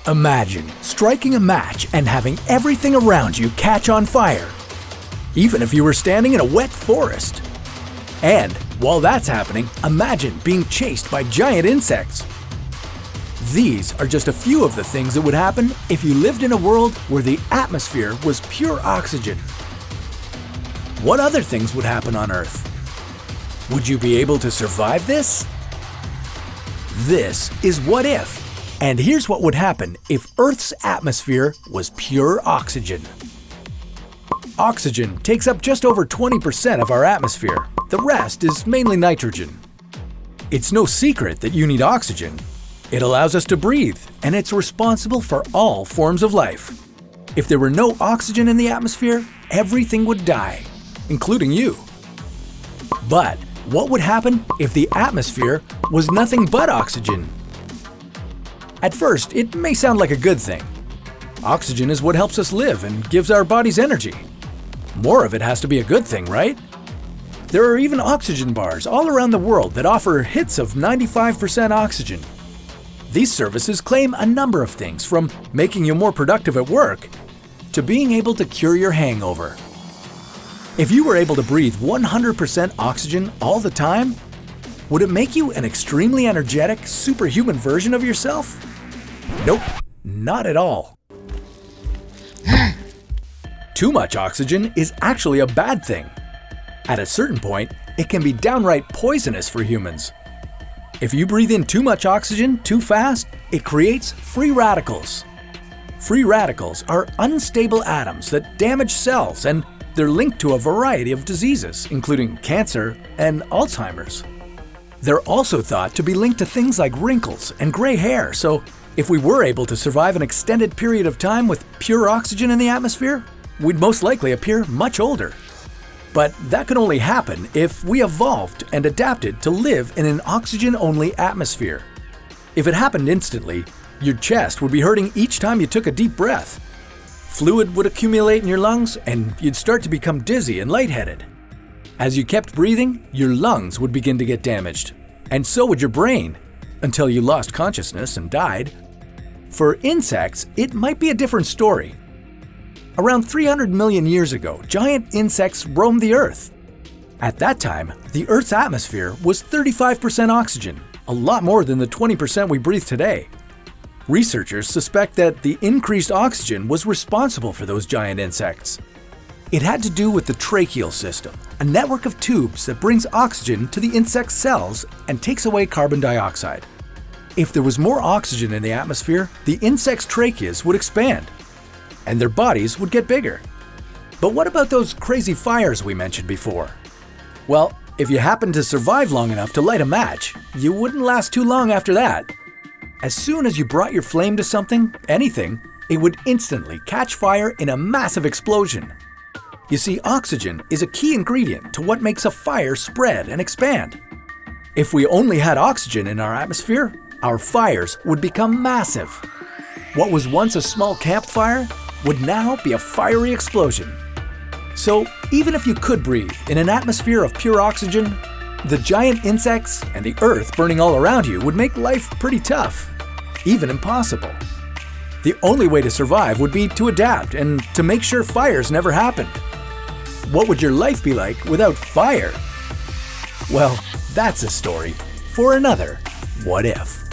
Imagine striking a match and having everything around you catch on fire, even if you were standing in a wet forest. And while that's happening, imagine being chased by giant insects. These are just a few of the things that would happen if you lived in a world where the atmosphere was pure oxygen. What other things would happen on Earth? Would you be able to survive this? This is What If, and here's what would happen if Earth's atmosphere was pure oxygen. Oxygen takes up just over 20% of our atmosphere. The rest is mainly nitrogen. It's no secret that you need oxygen. It allows us to breathe, and it's responsible for all forms of life. If there were no oxygen in the atmosphere, everything would die, including you. But what would happen if the atmosphere was nothing but oxygen? At first, it may sound like a good thing. Oxygen is what helps us live and gives our bodies energy. More of it has to be a good thing, right? There are even oxygen bars all around the world that offer hits of 95% oxygen. These services claim a number of things, from making you more productive at work to being able to cure your hangover. If you were able to breathe 100% oxygen all the time, would it make you an extremely energetic, superhuman version of yourself? Nope, not at all. Too much oxygen is actually a bad thing. At a certain point, it can be downright poisonous for humans. If you breathe in too much oxygen too fast, it creates free radicals. Free radicals are unstable atoms that damage cells, and they're linked to a variety of diseases, including cancer and Alzheimer's. They're also thought to be linked to things like wrinkles and gray hair, so if we were able to survive an extended period of time with pure oxygen in the atmosphere, we'd most likely appear much older. But that could only happen if we evolved and adapted to live in an oxygen-only atmosphere. If it happened instantly, your chest would be hurting each time you took a deep breath. Fluid would accumulate in your lungs, and you'd start to become dizzy and lightheaded. As you kept breathing, your lungs would begin to get damaged, and so would your brain, until you lost consciousness and died. For insects, it might be a different story. Around 300 million years ago, giant insects roamed the Earth. At that time, the Earth's atmosphere was 35% oxygen, a lot more than the 20% we breathe today. Researchers suspect that the increased oxygen was responsible for those giant insects. It had to do with the tracheal system, a network of tubes that brings oxygen to the insect's cells and takes away carbon dioxide. If there was more oxygen in the atmosphere, the insect's tracheas would expand, and their bodies would get bigger. But what about those crazy fires we mentioned before? Well, if you happened to survive long enough to light a match, you wouldn't last too long after that. As soon as you brought your flame to something, anything, it would instantly catch fire in a massive explosion. You see, oxygen is a key ingredient to what makes a fire spread and expand. If we only had oxygen in our atmosphere, our fires would become massive. What was once a small campfire would now be a fiery explosion. So even if you could breathe in an atmosphere of pure oxygen, the giant insects and the Earth burning all around you would make life pretty tough, even impossible. The only way to survive would be to adapt and to make sure fires never happened. What would your life be like without fire? Well, that's a story for another What If.